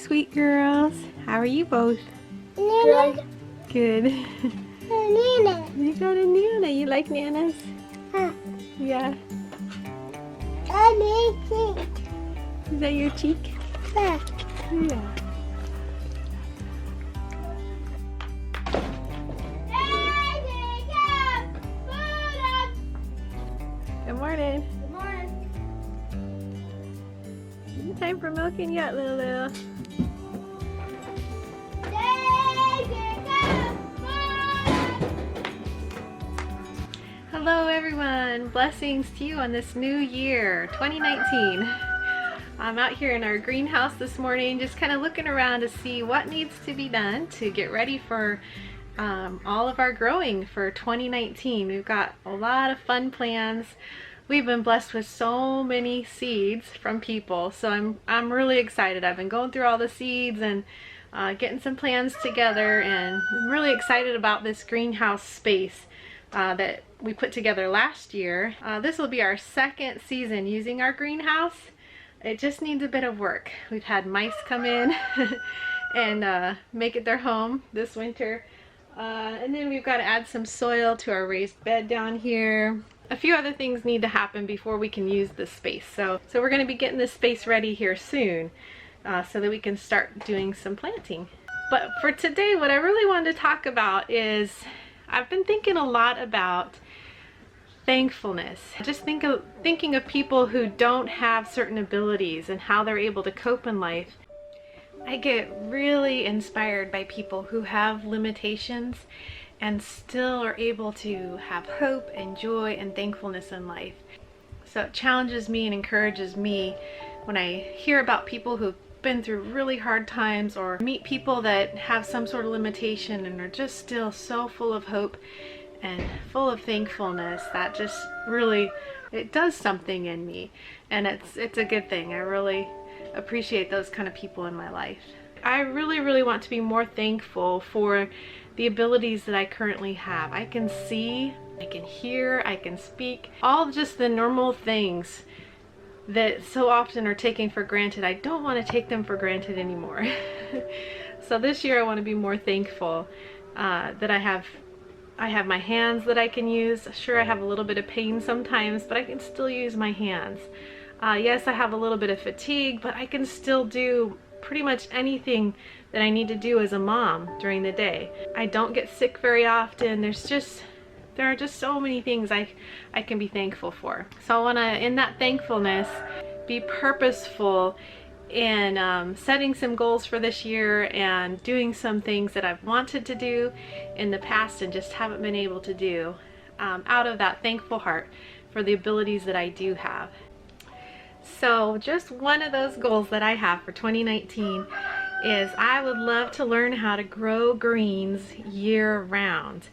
sweet girls. How are you both? Good. Good. Nana. You got a Nana. You like Nanas? Huh. Yeah. Amazing. Is that your cheek? Huh. Yeah. Good morning. Good morning. Time for milking yet, Lulu? Hello everyone, blessings to you on this new year, 2019. I'm out here in our greenhouse this morning just kind of looking around to see what needs to be done to get ready for all of our growing for 2019. We've got a lot of fun plans. We've been blessed with so many seeds from people, so I'm really excited. I've been going through all the seeds and getting some plans together, and I'm really excited about this greenhouse space that we put together last year. This will be our second season using our greenhouse. It just needs a bit of work. We've had mice come in and make it their home this winter. And then we've got to add some soil to our raised bed down here. A few other things need to happen before we can use this space. So we're going to be getting this space ready here soon so that we can start doing some planting. But for today, what I really wanted to talk about is I've been thinking a lot about thankfulness. Just thinking of people who don't have certain abilities and how they're able to cope in life. I get really inspired by people who have limitations and still are able to have hope and joy and thankfulness in life. So it challenges me and encourages me when I hear about people who've been through really hard times or meet people that have some sort of limitation and are just still so full of hope and full of thankfulness. That just really, it does something in me, and it's a good thing. I really appreciate those kind of people in my life. I really want to be more thankful for the abilities that I currently have. I can see, I can hear, I can speak, all just the normal things that so often are taken for granted. I don't want to take them for granted anymore. So this year I want to be more thankful that I have my hands that I can use. Sure, I have a little bit of pain sometimes, but I can still use my hands. Yes, I have a little bit of fatigue, but I can still do pretty much anything that I need to do as a mom during the day. I don't get sick very often. There are just so many things I can be thankful for. So I want to, in that thankfulness, be purposeful in setting some goals for this year and doing some things that I've wanted to do in the past and just haven't been able to do out of that thankful heart for the abilities that I do have. So just one of those goals that I have for 2019 is I would love to learn how to grow greens year round.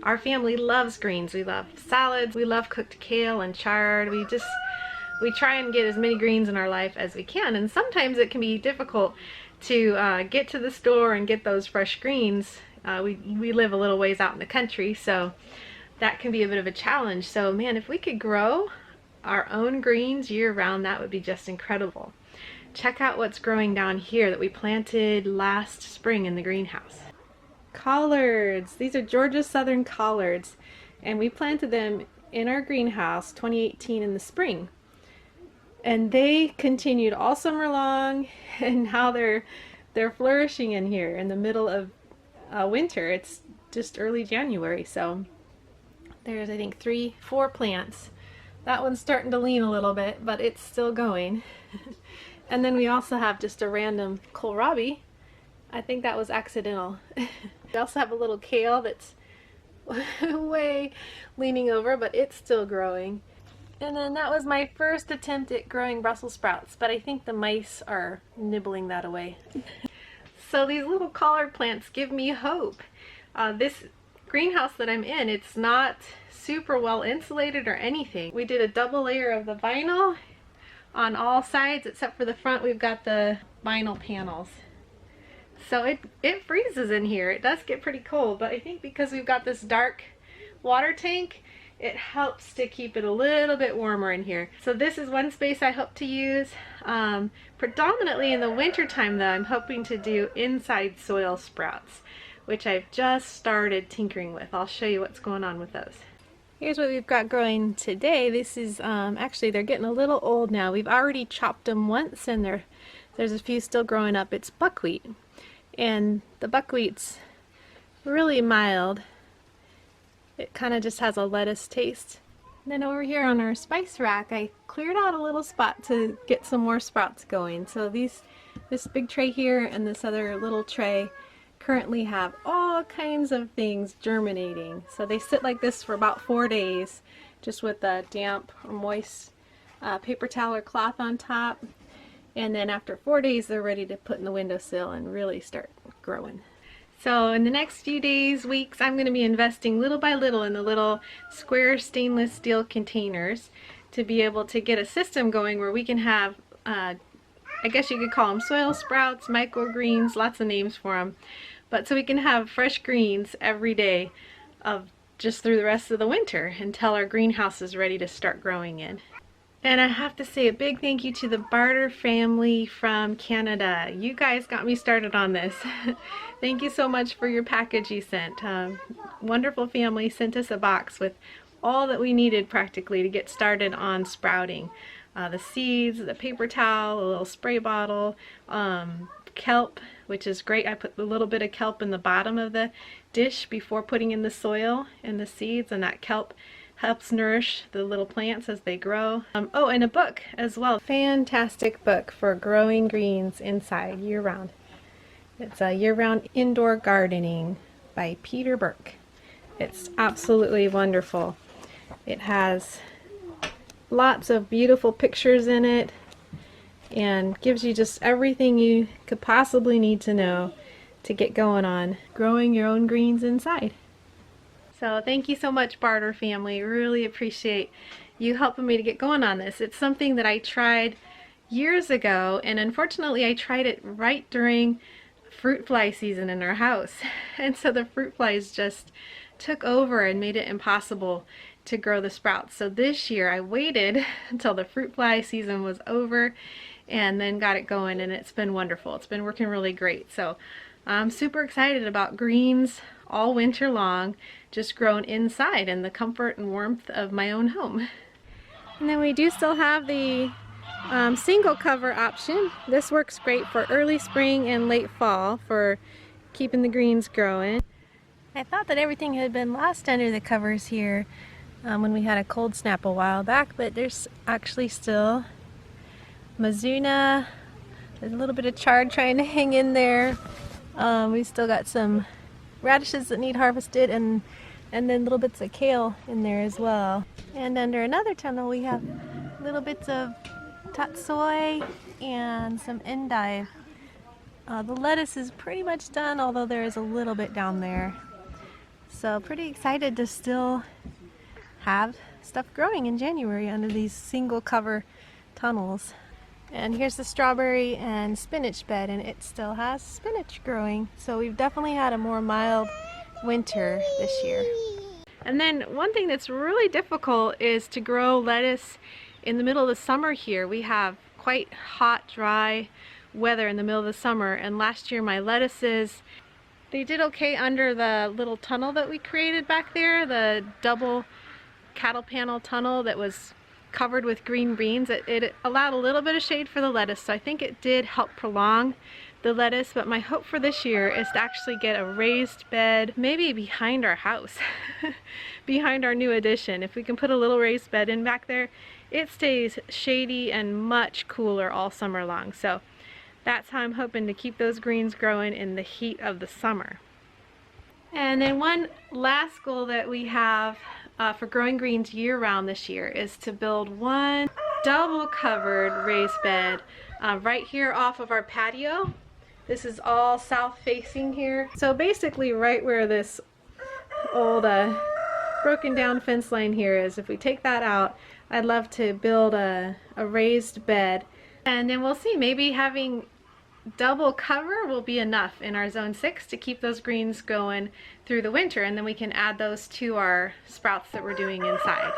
Our family loves greens. We love salads. We love cooked kale and chard. We try and get as many greens in our life as we can, and sometimes it can be difficult to get to the store and get those fresh greens. We live a little ways out in the country, so that can be a bit of a challenge. So man, if we could grow our own greens year round, that would be just incredible. Check out what's growing down here that we planted last spring in the greenhouse. Collards. These are Georgia Southern collards, and we planted them in our greenhouse 2018 in the spring. And they continued all summer long, and now they're flourishing in here in the middle of winter. It's just early January, so there's I think 4 plants. That one's starting to lean a little bit, but it's still going. And then we also have just a random kohlrabi. I think that was accidental. We also have a little kale that's way leaning over, but it's still growing. And then that was my first attempt at growing Brussels sprouts, but I think the mice are nibbling that away. So these little collard plants give me hope. This greenhouse that I'm in, it's not super well insulated or anything. We did a double layer of the vinyl on all sides except for the front. We've got the vinyl panels. So it freezes in here. It does get pretty cold, but I think because we've got this dark water tank, it helps to keep it a little bit warmer in here. So this is one space I hope to use. Predominantly in the winter time though, I'm hoping to do inside soil sprouts, which I've just started tinkering with. I'll show you what's going on with those. Here's what we've got growing today. This is actually, they're getting a little old now. We've already chopped them once and there's a few still growing up. It's buckwheat, and the buckwheat's really mild. It kind of just has a lettuce taste. And then over here on our spice rack, I cleared out a little spot to get some more sprouts going. So this big tray here and this other little tray currently have all kinds of things germinating. So they sit like this for about 4 days, just with a damp or moist paper towel or cloth on top. And then after 4 days, they're ready to put in the windowsill and really start growing. So in the next few days, weeks, I'm going to be investing little by little in the little square stainless steel containers to be able to get a system going where we can have, I guess you could call them soil sprouts, microgreens, lots of names for them. But so we can have fresh greens every day of just through the rest of the winter until our greenhouse is ready to start growing in. And I have to say a big thank you to the Barter family from Canada. You guys got me started on this. Thank you so much for your package you sent. Wonderful family sent us a box with all that we needed practically to get started on sprouting. The seeds, the paper towel, a little spray bottle, kelp, which is great. I put a little bit of kelp in the bottom of the dish before putting in the soil and the seeds, and that kelp helps nourish the little plants as they grow. Oh, and a book as well. Fantastic book for growing greens inside year-round. It's a year-round indoor gardening by Peter Burke. It's absolutely wonderful. It has lots of beautiful pictures in it and gives you just everything you could possibly need to know to get going on growing your own greens inside. So thank you so much, Barter family. Really appreciate you helping me to get going on this. It's something that I tried years ago, and unfortunately I tried it right during fruit fly season in our house. And so the fruit flies just took over and made it impossible to grow the sprouts. So this year I waited until the fruit fly season was over and then got it going, and it's been wonderful. It's been working really great. So I'm super excited about greens all winter long, just grown inside in the comfort and warmth of my own home. And then we do still have the single cover option. This works great for early spring and late fall for keeping the greens growing. I thought that everything had been lost under the covers here when we had a cold snap a while back, but there's actually still Mizuna. There's a little bit of chard trying to hang in there. We still got some radishes that need harvested, and then little bits of kale in there as well. And under another tunnel we have little bits of tatsoi and some endive. The lettuce is pretty much done, although there is a little bit down there. So pretty excited to still have stuff growing in January under these single cover tunnels. And here's the strawberry and spinach bed, and it still has spinach growing. So we've definitely had a more mild winter this year. And then one thing that's really difficult is to grow lettuce in the middle of the summer here. We have quite hot, dry weather in the middle of the summer, and last year my lettuces, they did okay under the little tunnel that we created back there, the double cattle panel tunnel that was covered with green beans. It allowed a little bit of shade for the lettuce, so I think it did help prolong the lettuce. But my hope for this year is to actually get a raised bed, maybe behind our house, behind our new addition. If we can put a little raised bed in back there, it stays shady and much cooler all summer long. So that's how I'm hoping to keep those greens growing in the heat of the summer. And then one last goal that we have for growing greens year-round this year is to build one double covered raised bed right here off of our patio. This is all south facing here. So basically right where this old broken down fence line here is, if we take that out, I'd love to build a raised bed. And then we'll see, maybe having double cover will be enough in our zone 6 to keep those greens going through the winter, and then we can add those to our sprouts that we're doing inside.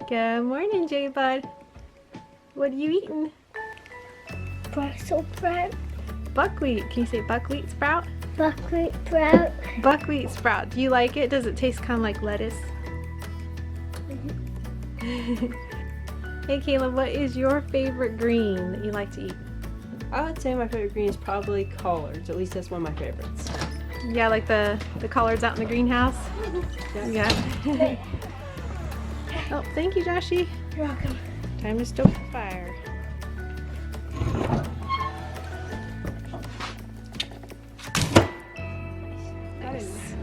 Good morning, J-Bud. What are you eating? Brussels sprout. Buckwheat. Can you say buckwheat sprout? Buckwheat sprout. Buckwheat sprout. Do you like it? Does it taste kind of like lettuce? Hey Caleb, what is your favorite green that you like to eat? I would say my favorite green is probably collards. At least that's one of my favorites. Yeah, like the collards out in the greenhouse? Yeah. Oh, thank you, Joshy. You're welcome. Time to stoke the fire. Nice.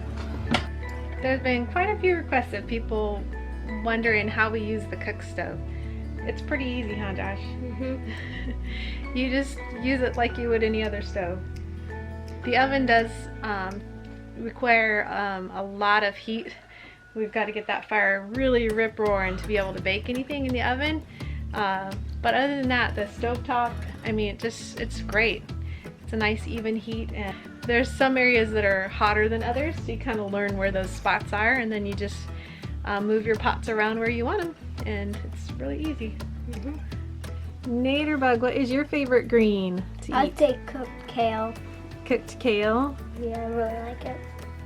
There's been quite a few requests of people wondering how we use the cook stove. It's pretty easy, huh, Josh? You just use it like you would any other stove. The oven does require a lot of heat. We've got to get that fire really rip-roaring to be able to bake anything in the oven. But other than that, the stovetop, I mean, it's great. It's a nice even heat, and there's some areas that are hotter than others, so you kind of learn where those spots are, and then you just move your pots around where you want them, and it's really easy. Naderbug, what is your favorite green to eat? I'd say cooked kale. Cooked kale? Yeah, I really like it.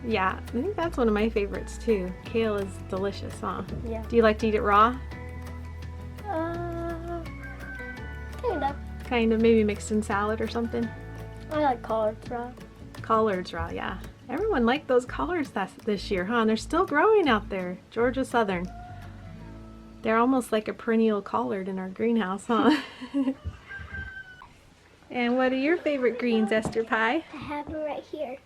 Yeah, I think that's one of my favorites too. Kale is delicious, huh? Yeah. Do you like to eat it raw? Kind of. Kind of, maybe mixed in salad or something? I like collards raw. Collards raw, yeah. Everyone liked those collards this year, huh? And they're still growing out there. Georgia Southern. They're almost like a perennial collard in our greenhouse, huh? And what are your favorite greens, Esther Pie? I have them right here.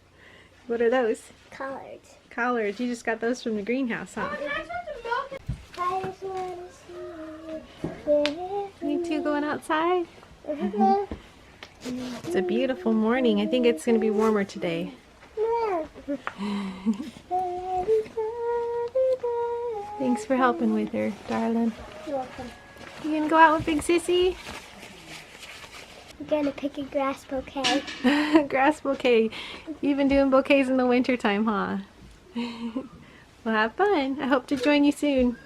What are those? Collards. Collards. You just got those from the greenhouse, huh? I just want to see You two going outside? you. It's a beautiful morning. I think it's going to be warmer today. Thanks for helping with her, darling. You're welcome. You gonna go out with Big Sissy? I'm gonna pick a grass bouquet. Grass bouquet. You've been doing bouquets in the winter time, huh? Well, have fun. I hope to join you soon.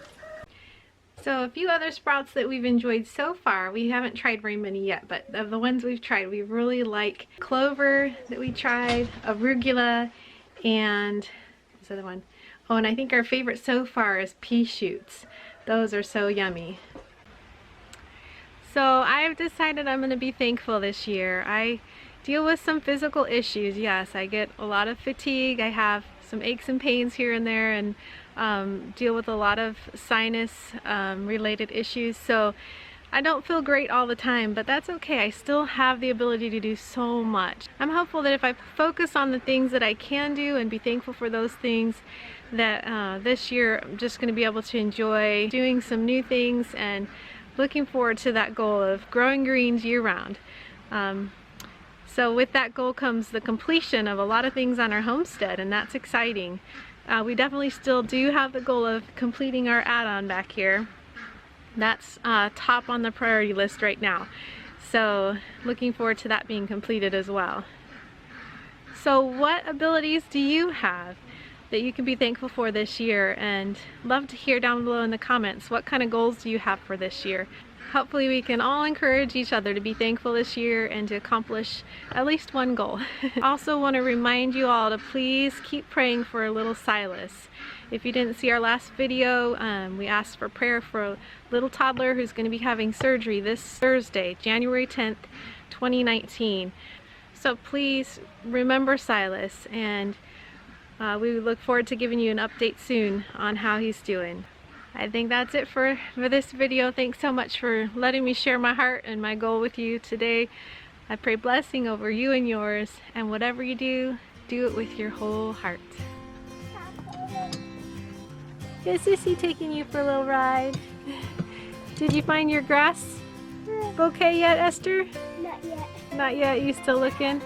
So a few other sprouts that we've enjoyed so far. We haven't tried very many yet, but of the ones we've tried, we really like clover that we tried, arugula, and what's the other one? Oh, and I think our favorite so far is pea shoots. Those are so yummy. So I've decided I'm going to be thankful this year. I deal with some physical issues. Yes, I get a lot of fatigue. I have some aches and pains here and there, and deal with a lot of sinus related issues. So I don't feel great all the time, but that's okay. I still have the ability to do so much. I'm hopeful that if I focus on the things that I can do and be thankful for those things, that this year I'm just going to be able to enjoy doing some new things and looking forward to that goal of growing greens year-round. So with that goal comes the completion of a lot of things on our homestead, and that's exciting. We definitely still do have the goal of completing our add-on back here. That's top on the priority list right now. So looking forward to that being completed as well. So what abilities do you have that you can be thankful for this year? And love to hear down below in the comments, what kind of goals do you have for this year? Hopefully we can all encourage each other to be thankful this year and to accomplish at least one goal. I also want to remind you all to please keep praying for little Silas. If you didn't see our last video, we asked for prayer for a little toddler who's going to be having surgery this Thursday, January 10th, 2019. So please remember Silas, and we look forward to giving you an update soon on how he's doing. I think that's it for this video. Thanks so much for letting me share my heart and my goal with you today. I pray blessing over you and yours, and whatever you do, do it with your whole heart. Is Sissy taking you for a little ride? Did you find your grass bouquet yet, Esther? Not yet. Not yet? You still looking?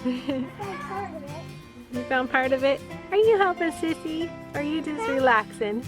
I'm part of it. You found part of it? Are you helping Sissy? Or are you just relaxing?